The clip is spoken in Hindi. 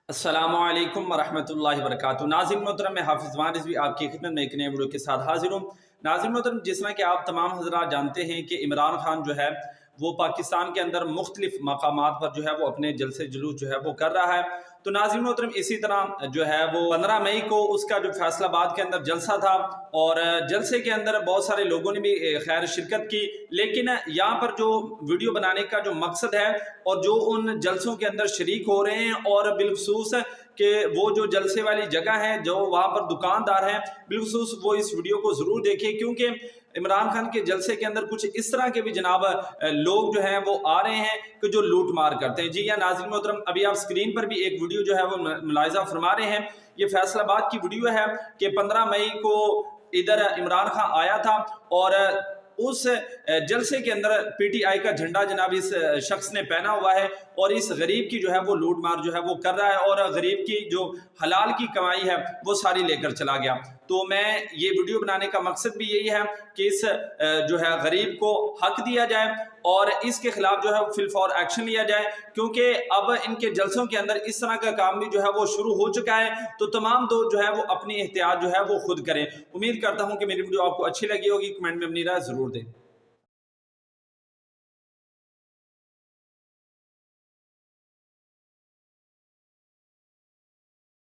अस्सलामुअलैकुम वरहमतुल्लाहि वबरकातुहू। नाज़रीन मोहतरम, मैं हाफिज़ वान रिज़वी आपकी खिदमत में एक नए वीडियो के साथ हाजिर हूँ। नाज़रीन मोहतरम, जिस तरह कि आप तमाम हज़रात जानते हैं कि इमरान खान जो है वो पाकिस्तान के अंदर मुख्तलिफ मकामात पर जो है वो अपने जलसे जुलूस जो है वो कर रहा है। तो नाज़रीन मोहतरम, इसी तरह जो है वो 15 मई को उसका जो फैसलाबाद के अंदर जलसा था और जलसे के अंदर बहुत सारे लोगों ने भी खैर शिरकत की। लेकिन यहाँ पर जो वीडियो बनाने का जो मकसद है और जो उन जलसों के अंदर शरीक हो रहे हैं और बिलखसूस कि वो जो जलसे वाली जगह है, जो वहाँ पर दुकानदार हैं, बिलखसूस वो इस वीडियो को ज़रूर देखें, क्योंकि इमरान खान के जलसे के अंदर कुछ इस तरह के भी जनाब लोग जो हैं वो आ रहे हैं कि जो लूट मार करते हैं। जी या नाज़रीन मोहतरम, अभी आप स्क्रीन पर भी एक वीडियो जो है वो मुलाहिज़ा फरमा रहे हैं। ये फैसलाबाद की वीडियो है कि 15 मई को इधर इमरान खान आया था और उस जलसे के अंदर पीटीआई का झंडा जनाब इस शख्स ने पहना हुआ है और इस गरीब की जो है वो लूट मार जो है वो कर रहा है और गरीब की जो हलाल की कमाई है वो सारी लेकर चला गया। तो मैं ये वीडियो बनाने का मकसद भी यही है कि इस जो है गरीब को हक दिया जाए और इसके खिलाफ जो है फिलफौर एक्शन लिया जाए, क्योंकि अब इनके जलसों के अंदर इस तरह का काम भी जो है वो शुरू हो चुका है। तो तमाम लोग जो है वो अपनी एहतियात जो है वो खुद करें। उम्मीद करता हूँ कि मेरी वीडियो आपको अच्छी लगी होगी। कमेंट में अपनी राय जरूर दें।